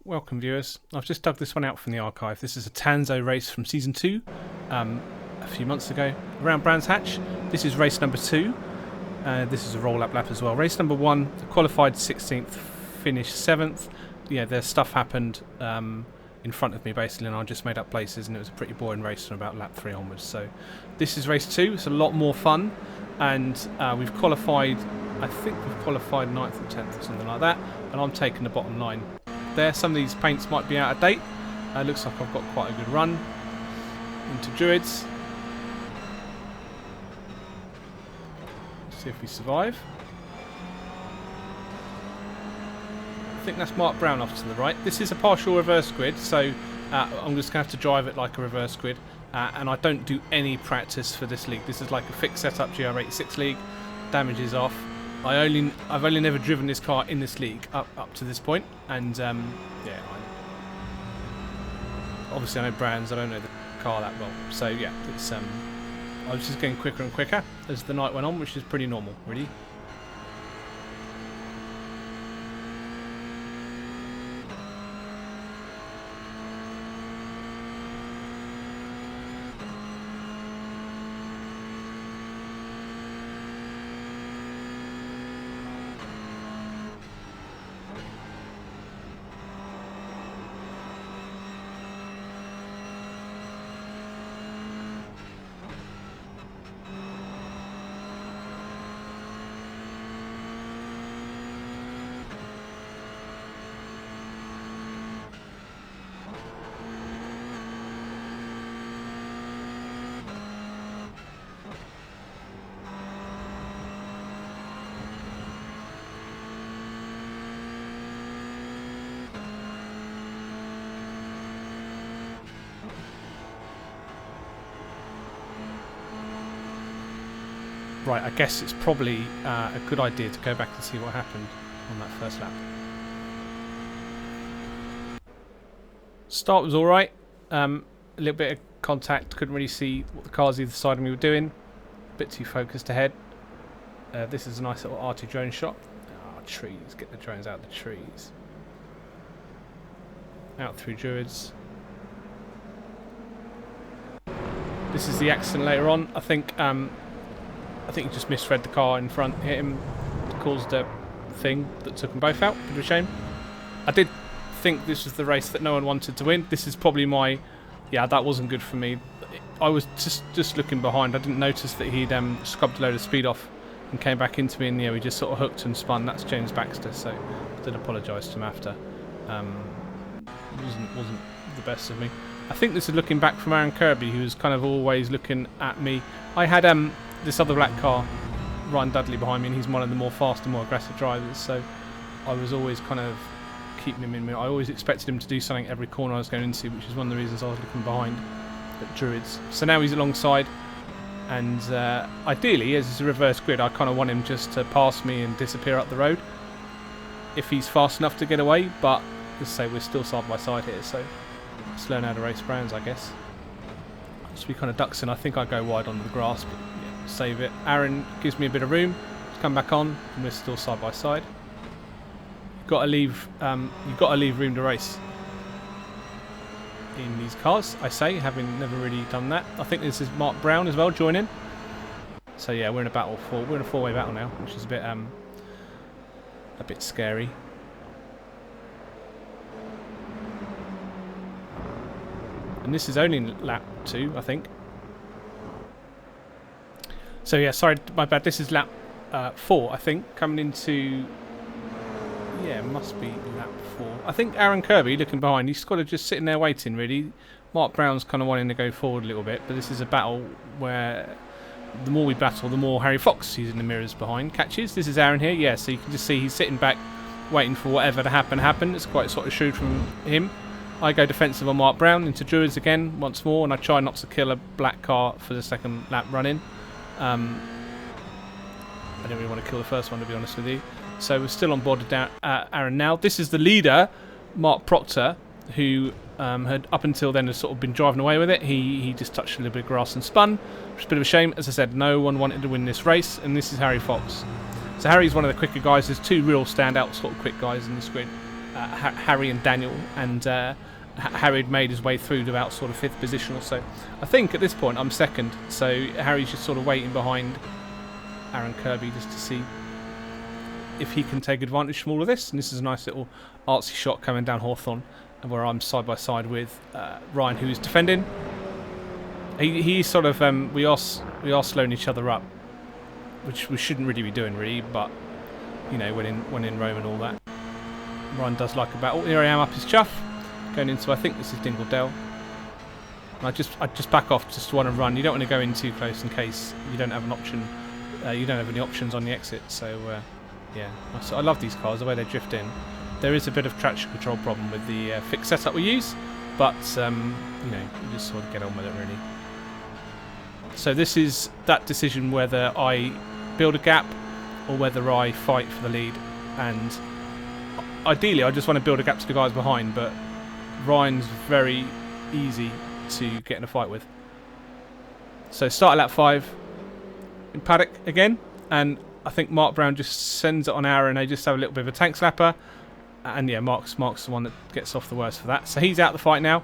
Welcome viewers. I've just dug this one out from the archive. This is a Tanso race from season 2 a few months ago around Brands Hatch. This is race number 2. This is a roll-up lap as well. Race number 1, qualified 16th, finished 7th. Yeah, their stuff happened in front of me basically, and I just made up places, and it was a pretty boring race from about lap 3 onwards. So this is race 2. It's a lot more fun, and we've qualified, I think we've qualified 9th or 10th or something like that, and I'm taking the bottom line. There, some of these paints might be out of date. Looks like I've got quite a good run into Druids. Let's see if we survive. I think that's Mark Brown off to the right. This is a partial reverse grid, so I'm just going to have to drive it like a reverse grid. And I don't do any practice for this league. This is like a fixed setup GR86 league. Damage is off. I've only never driven this car in this league up to this point, and yeah, obviously I know brands, I don't know the car that well, so yeah, it's I was just getting quicker and quicker as the night went on, which is pretty normal, really. Right, I guess it's probably a good idea to go back and see what happened on that first lap. Start was alright, a little bit of contact, couldn't really see what the cars either side of me were doing, a bit too focused ahead. This is a nice little arty drone shot. Oh, trees, get the drones out of the trees. Out through Druids. This is the accident later on. I think he just misread the car in front, hit him, caused a thing that took them both out. Bit of a shame. I did think this was the race that no one wanted to win. This is probably my... Yeah, that wasn't good for me. I was just looking behind. I didn't notice that he'd scrubbed a load of speed off and came back into me, and yeah, we just sort of hooked and spun. That's James Baxter, so I did apologise to him after. Wasn't the best of me. I think this is looking back from Aaron Kirby, who was kind of always looking at me. I had this other black car, Ryan Dudley, behind me, and he's one of the more fast and more aggressive drivers, so I was always kind of keeping him in me. I always expected him to do something every corner I was going into, which is one of the reasons I was looking behind at Druids. So now he's alongside, and ideally, as it's a reverse grid, I kind of want him just to pass me and disappear up the road if he's fast enough to get away, but as I say, we're still side by side here, so let's learn how to race brands, I guess. Just be kind of ducks in. I think I go wide onto the grass, but yeah, save it. Aaron gives me a bit of room to come back on, and we're still side by side. You've got to leave room to race in these cars, I say, having never really done that. I think this is Mark Brown as well joining. So yeah, we're in a four-way battle now, which is a bit scary. And this is only lap 2, I think. So yeah, sorry, my bad. This is lap 4, I think, coming into... Yeah, it must be lap 4. I think Aaron Kirby, looking behind, he's got to just sitting there waiting, really. Mark Brown's kind of wanting to go forward a little bit, but this is a battle where the more we battle, the more Harry Fox, who's in the mirrors behind, catches. This is Aaron here, yeah, so you can just see he's sitting back, waiting for whatever to happen. It's quite sort of shrewd from him. I go defensive on Mark Brown into Druids again once more, and I try not to kill a black car for the second lap run-in. I didn't really want to kill the first one, to be honest with you. So we're still on board with Aaron now. This is the leader, Mark Proctor, who had up until then has sort of been driving away with it. He just touched a little bit of grass and spun, which is a bit of a shame. As I said, no one wanted to win this race, and this is Harry Fox. So Harry's one of the quicker guys. There's two real standout sort of quick guys in this grid. Harry and Daniel, and Harry had made his way through to about sort of 5th position or so. I think at this point I'm 2nd, so Harry's just sort of waiting behind Aaron Kirby just to see if he can take advantage from all of this. And this is a nice little artsy shot coming down Hawthorne, and where I'm side by side with Ryan, who is defending. He's sort of we are slowing each other up, which we shouldn't really be doing, really. But you know, when in Rome and all that, Ryan does like a battle. Here I am up his chuff, going into, I think this is Dingledale. And I just back off, just want to run. You don't want to go in too close in case you don't have an option. You don't have any options on the exit. So yeah, I love these cars, the way they drift in. There is a bit of traction control problem with the fixed setup we use, but you know, you just sort of get on with it, really. So this is that decision whether I build a gap or whether I fight for the lead. And ideally, I just want to build a gap to the guys behind, but Ryan's very easy to get in a fight with. So start at lap 5 in paddock again, and I think Mark Brown just sends it on Aaron. They just have a little bit of a tank slapper, and yeah, Mark's the one that gets off the worst for that. So he's out the fight now,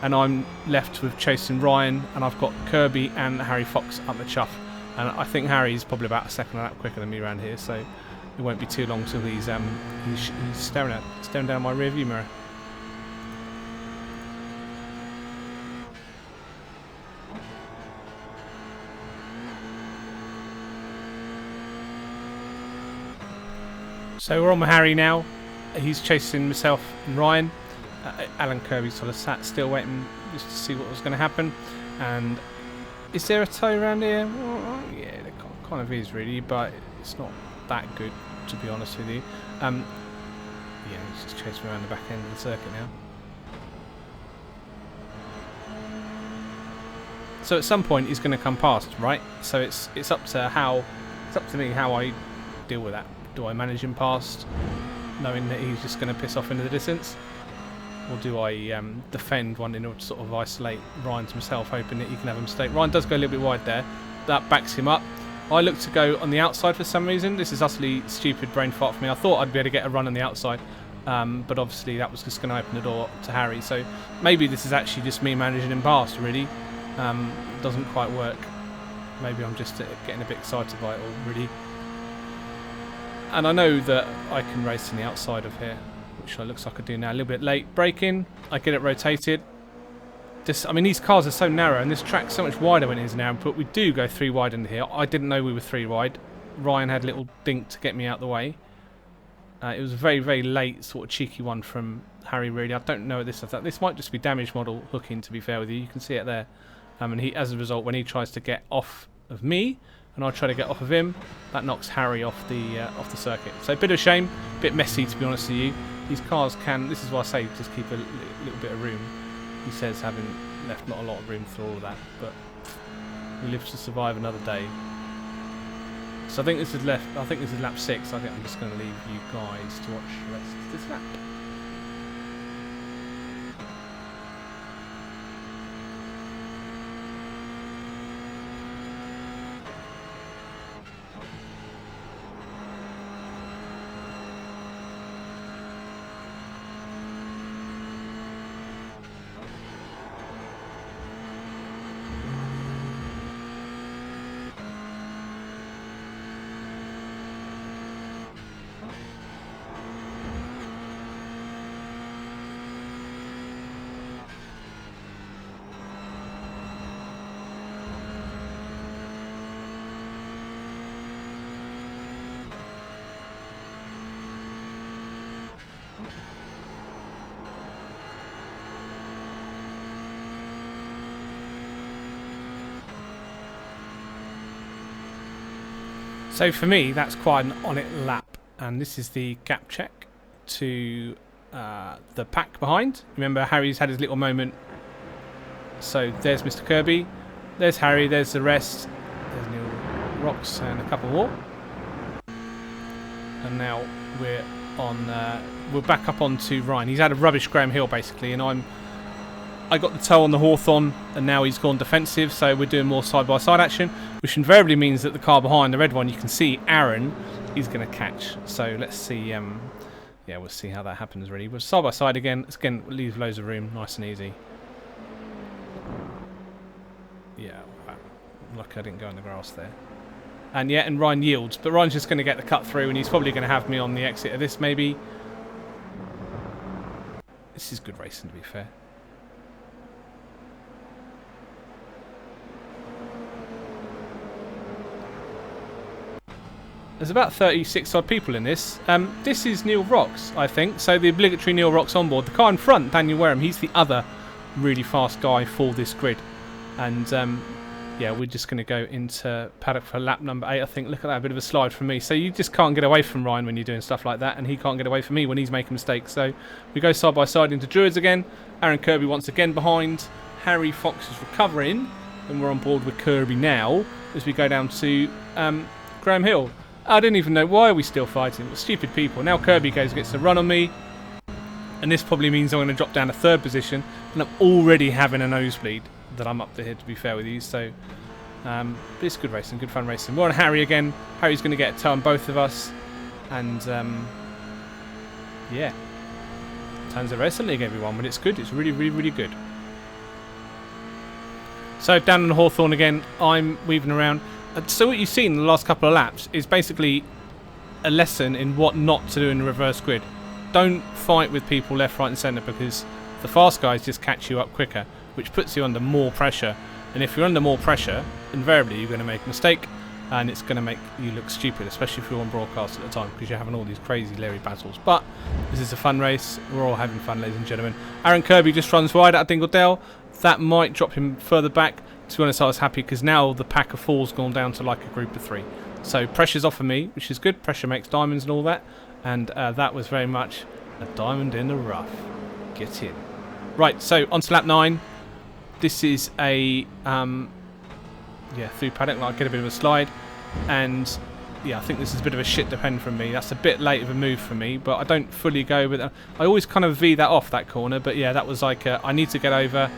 and I'm left with chasing Ryan, and I've got Kirby and Harry Fox up the chuff. And I think Harry's probably about a second lap quicker than me around here, so it won't be too long till he's staring down my rear view mirror. So we're on with Harry now. He's chasing myself and Ryan. Alan Kirby sort of sat still waiting just to see what was going to happen. And is there a tow around here? Well, yeah, there kind of is, really, but it's not that good, to be honest with you. Yeah, he's just chasing around the back end of the circuit now. So at some point he's going to come past, right? So it's up to me how I deal with that. Do I manage him past, knowing that he's just going to piss off into the distance? Or do I defend, wanting to sort of isolate Ryan to himself, hoping that he can have a mistake? Ryan does go a little bit wide there. That backs him up. I look to go on the outside for some reason. This is utterly stupid brain fart for me. I thought I'd be able to get a run on the outside, but obviously that was just going to open the door to Harry. So maybe this is actually just me managing him past, really. Doesn't quite work. Maybe I'm just getting a bit excited by it all, really. And I know that I can race on the outside of here, which looks like I do now. A little bit late braking. I get it rotated. I mean, these cars are so narrow, and this track's so much wider when it is now, but we do go 3 wide into here. I didn't know we were 3 wide. Ryan had a little dink to get me out the way. It was a very, very late, sort of cheeky one from Harry, really. I don't know this. This might just be damage model hooking, to be fair with you. You can see it there. And he, as a result, when he tries to get off of me, and I try to get off of him, that knocks Harry off the circuit. So a bit of a shame, a bit messy, to be honest with you. These cars can, this is why I say just keep a little bit of room. He says having left not a lot of room for all of that, but we live to survive another day. So I think this is lap 6. I think I'm just going to leave you guys to watch the rest of this lap. So for me, that's quite an on-it lap, and this is the gap check to the pack behind. Remember, Harry's had his little moment. So there's Mr. Kirby, there's Harry, there's the rest, there's Neil Rocks and a couple more. And now we're back up onto Ryan. He's had a rubbish Graham Hill basically, and I got the toe on the Hawthorne, and now he's gone defensive, so we're doing more side-by-side action, which invariably means that the car behind, the red one, you can see Aaron, he's going to catch. So let's see yeah, we'll see how that happens really. We're side by side again. Again, leaves loads of room, nice and easy. Yeah, wow. Lucky I didn't go in the grass there. And yeah, and Ryan yields, but Ryan's just going to get the cut through, and he's probably going to have me on the exit of this maybe. This is good racing, to be fair. There's about 36 odd people in this. This is Neil Rocks, I think. So the obligatory Neil Rocks on board. The car in front, Daniel Wareham, he's the other really fast guy for this grid. And yeah, we're just going to go into paddock for lap number 8, I think. Look at that, a bit of a slide from me. So you just can't get away from Ryan when you're doing stuff like that, and he can't get away from me when he's making mistakes. So we go side by side into Druids again. Aaron Kirby once again behind. Harry Fox is recovering, and we're on board with Kirby now as we go down to Graham Hill. I didn't even know why are we still fighting. Well, stupid people. Now Kirby gets a run on me, and this probably means I'm going to drop down to 3rd position, and I'm already having a nosebleed that I'm up to here, to be fair with you. So but it's good racing, good fun racing. We're on Harry again. Harry's going to get a toe on both of us, and yeah, Tanso Racing League, everyone. But it's good. It's really, really, really good. So down in the Hawthorne again, I'm weaving around. So what you've seen in the last couple of laps is basically a lesson in what not to do in the reverse grid. Don't fight with people left, right and centre, because the fast guys just catch you up quicker, which puts you under more pressure. And if you're under more pressure, invariably you're going to make a mistake, and it's going to make you look stupid, especially if you're on broadcast at the time, because you're having all these crazy Larry battles. But this is a fun race. We're all having fun, ladies and gentlemen. Aaron Kirby just runs wide out of Dingledale. That might drop him further back. To be honest, I was happy because now the pack of 4's gone down to like a group of 3. So pressure's off of me, which is good. Pressure makes diamonds and all that. And that was very much a diamond in the rough. Get in. Right, so on to lap 9. This is a yeah, through paddock. Like, get a bit of a slide, and yeah, I think this is a bit of a shit depend from me. That's a bit late of a move for me, but I don't fully go with it. I always kind of V that off that corner, but yeah, that was like I need to get over.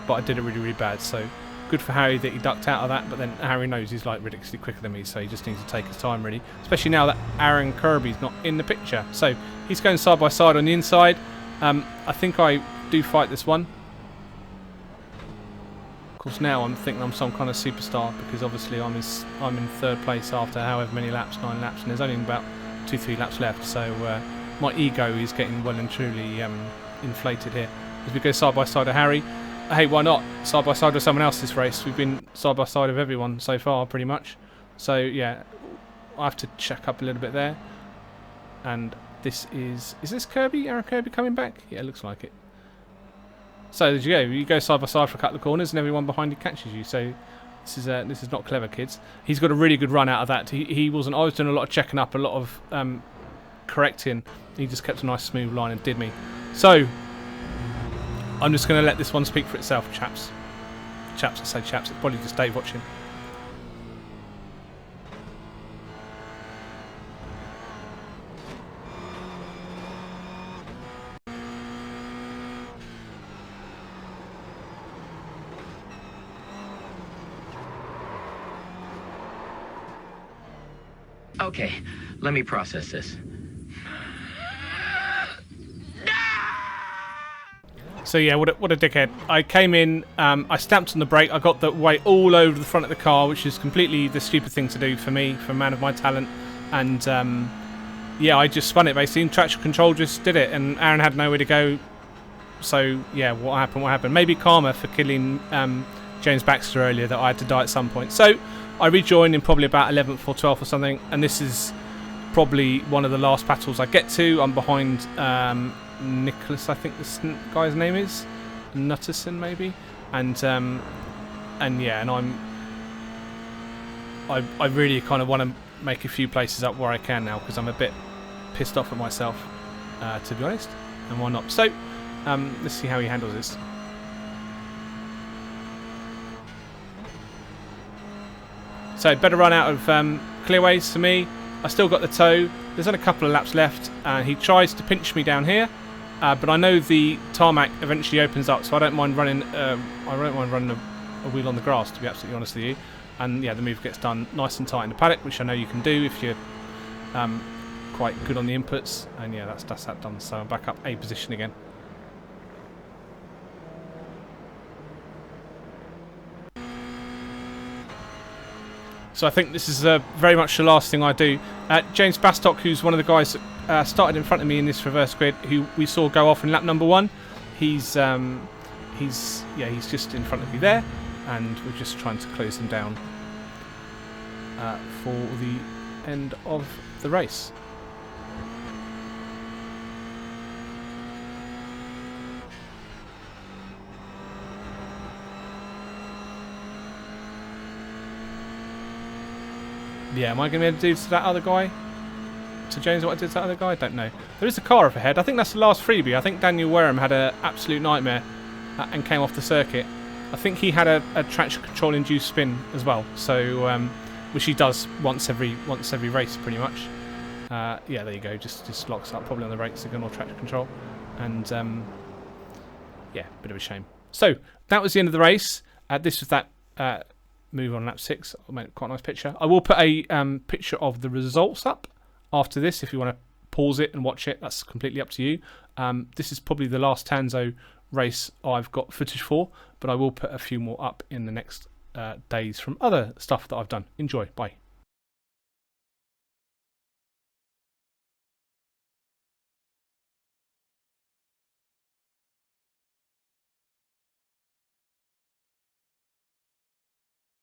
But I did it really, really bad. So good for Harry that he ducked out of that. But then Harry knows he's like ridiculously quicker than me, so he just needs to take his time really. Especially now that Aaron Kirby's not in the picture. So he's going side by side on the inside. I think I do fight this one. Of course, now I'm thinking I'm some kind of superstar because obviously I'm in 3rd place after however many laps, 9 laps, and there's only about 2-3 laps left. So my ego is getting well and truly inflated here as we go side by side with Harry. Hey, why not? Side by side with someone else this race. We've been side by side with everyone so far, pretty much. So, yeah, I have to check up a little bit there. And this is this Kirby? Aaron Kirby coming back? Yeah, it looks like it. So, there you go. You go side by side for a couple of corners and everyone behind you catches you. So, this is not clever, kids. He's got a really good run out of that. He wasn't... I was doing a lot of checking up, a lot of correcting. He just kept a nice smooth line and did me. So... I'm just going to let this one speak for itself, chaps. Chaps, I say chaps. It's probably just Dave watching. Okay, let me process this. So yeah, what a dickhead. I came in, I stamped on the brake, I got the weight all over the front of the car, which is completely the stupid thing to do for me, for a man of my talent. And yeah, I just spun it basically, traction control just did it, and Aaron had nowhere to go. So yeah, what happened? Maybe karma for killing James Baxter earlier, that I had to die at some point. So I rejoined in probably about 11th or 12th or something, and this is probably one of the last battles I get to. I'm behind... Nicholas, I think this guy's name is Nutterson, maybe, and yeah, and I really kind of want to make a few places up where I can now because I'm a bit pissed off at myself, to be honest, and why not? So let's see how he handles this. So better run out of clearways for me. I still got the toe. There's only a couple of laps left, and he tries to pinch me down here. But I know the tarmac eventually opens up, so I don't mind running. A wheel on the grass, to be absolutely honest with you. And yeah, the move gets done nice and tight in the paddock, which I know you can do if you're quite good on the inputs, and yeah, that's that done. So I'm back up A position again. So I think this is very much the last thing I do. James Bastock, who's one of the guys that started in front of me in this reverse grid, who we saw go off in lap number 1, he's just in front of me there, and we're just trying to close him down for the end of the race. Yeah, am I going to be able to do to that other guy? To James what I did to that other guy? I don't know. There is a car up ahead. I think that's the last freebie. I think Daniel Wareham had an absolute nightmare and came off the circuit. I think he had a traction control induced spin as well. So, which he does once every race pretty much. Yeah, there you go. Just locks up probably on the brake signal or traction control. And yeah, bit of a shame. So that was the end of the race. This was that move on lap 6. I made quite a nice picture. I will put a picture of the results up after this if you want to pause it and watch it. That's completely up to you. This is probably the last Tanso race I've got footage for, but I will put a few more up in the next days from other stuff that I've done. Enjoy. Bye.